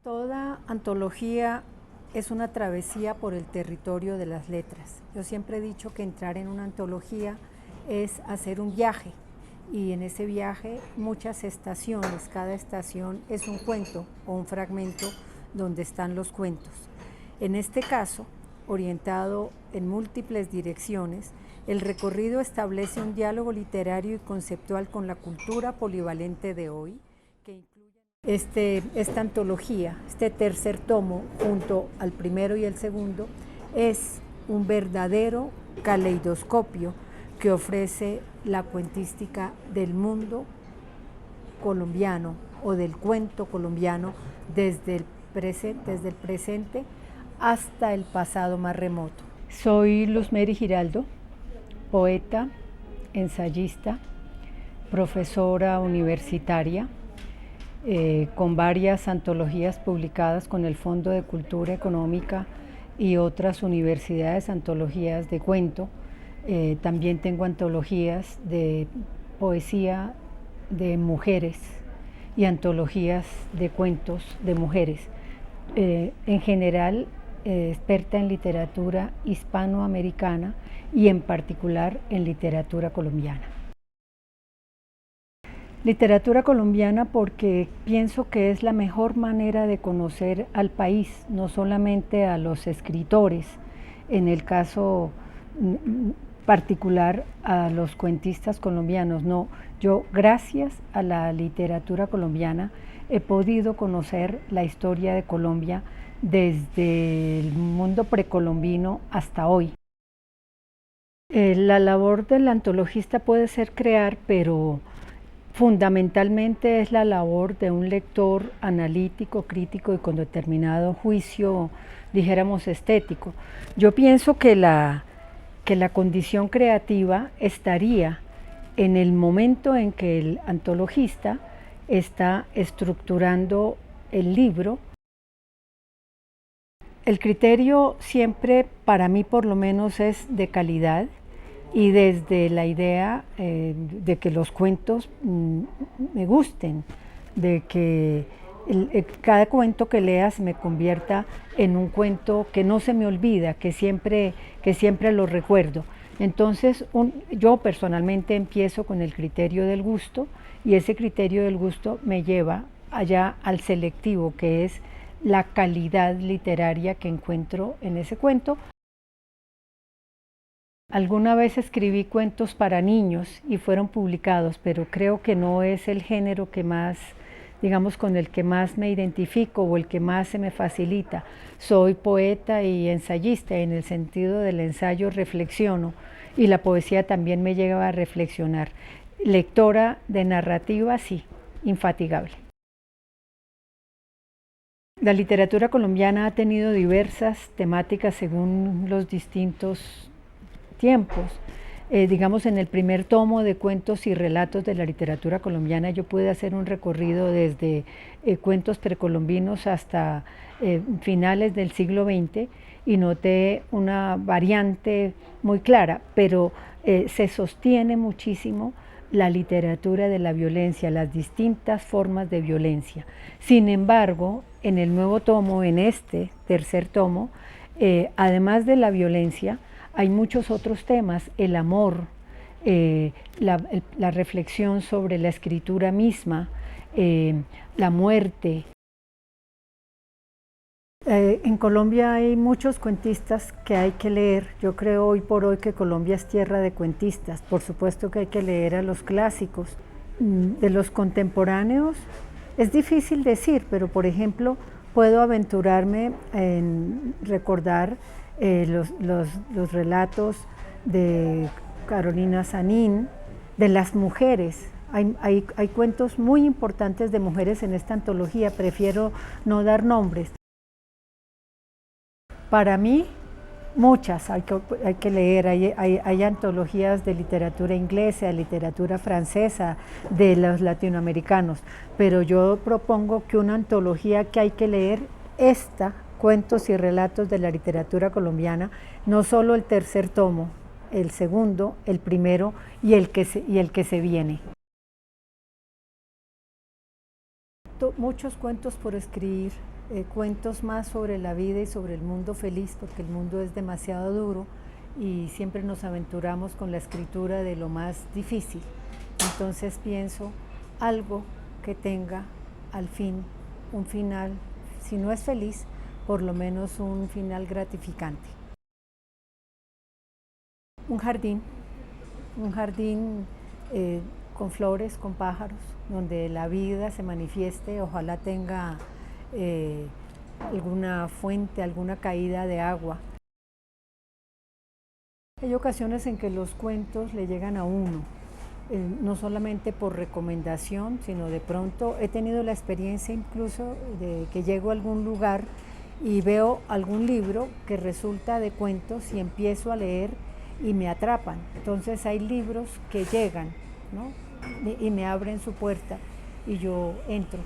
Toda antología es una travesía por el territorio de las letras. Yo siempre he dicho que entrar en una antología es hacer un viaje, y en ese viaje muchas estaciones, cada estación es un cuento o un fragmento donde están los cuentos. En este caso, orientado en múltiples direcciones, el recorrido establece un diálogo literario y conceptual con la cultura polivalente de hoy, que incluye esta antología, este tercer tomo, junto al primero y el segundo, es un verdadero caleidoscopio que ofrece la cuentística del mundo colombiano o del cuento colombiano desde el presente hasta el pasado más remoto. Soy Luzmeri Giraldo, poeta, ensayista, profesora universitaria, con varias antologías publicadas con el Fondo de Cultura Económica y otras universidades, antologías de cuento. También tengo antologías de poesía de mujeres y antologías de cuentos de mujeres. En general, experta en literatura hispanoamericana y en particular en literatura colombiana. Literatura colombiana porque pienso que es la mejor manera de conocer al país, no solamente a los escritores, en el caso particular a los cuentistas colombianos, no. Yo, gracias a la literatura colombiana, he podido conocer la historia de Colombia desde el mundo precolombino hasta hoy. La labor del antologista puede ser crear, pero fundamentalmente es la labor de un lector analítico, crítico y con determinado juicio, dijéramos, estético. Yo pienso que la condición creativa estaría en el momento en que el antologista está estructurando el libro. El criterio siempre, para mí por lo menos, es de calidad, y desde la idea de que los cuentos me gusten, de que cada cuento que lea se me convierta en un cuento que no se me olvida, que siempre lo recuerdo. Entonces yo personalmente empiezo con el criterio del gusto, y ese criterio del gusto me lleva allá al selectivo, que es la calidad literaria que encuentro en ese cuento. Alguna vez escribí cuentos para niños y fueron publicados, pero creo que no es el género que más, digamos, con el que más me identifico o el que más se me facilita. Soy poeta y ensayista, en el sentido del ensayo reflexiono, y la poesía también me lleva a reflexionar. Lectora de narrativa, sí, infatigable. La literatura colombiana ha tenido diversas temáticas según los distintos tiempos. Digamos, en el primer tomo de cuentos y relatos de la literatura colombiana yo pude hacer un recorrido desde cuentos precolombinos hasta finales del siglo XX, y noté una variante muy clara, pero se sostiene muchísimo la literatura de la violencia, las distintas formas de violencia. Sin embargo, en el nuevo tomo, en este tercer tomo, además de la violencia, hay muchos otros temas: el amor, la reflexión sobre la escritura misma, la muerte. En Colombia hay muchos cuentistas que hay que leer. Yo creo hoy por hoy que Colombia es tierra de cuentistas. Por supuesto que hay que leer a los clásicos. De los contemporáneos es difícil decir, pero por ejemplo puedo aventurarme en recordar los relatos de Carolina Sanín, de las mujeres. Hay cuentos muy importantes de mujeres en esta antología, prefiero no dar nombres. Para mí, muchas hay que leer. Hay antologías de literatura inglesa, de literatura francesa, de los latinoamericanos, pero yo propongo que una antología que hay que leer, Cuentos y relatos de la literatura colombiana, no solo el tercer tomo, el segundo, el primero y el que se viene. Muchos cuentos por escribir. cuentos más sobre la vida y sobre el mundo feliz, porque el mundo es demasiado duro y siempre nos aventuramos con la escritura de lo más difícil. Entonces pienso algo que tenga al fin un final, si no es feliz, por lo menos un final gratificante. Un jardín con flores, con pájaros, donde la vida se manifieste, ojalá tenga alguna fuente, alguna caída de agua. Hay ocasiones en que los cuentos le llegan a uno, no solamente por recomendación, sino de pronto he tenido la experiencia incluso de que llego a algún lugar y veo algún libro que resulta de cuentos y empiezo a leer y me atrapan. Entonces hay libros que llegan, ¿no? y me abren su puerta y yo entro.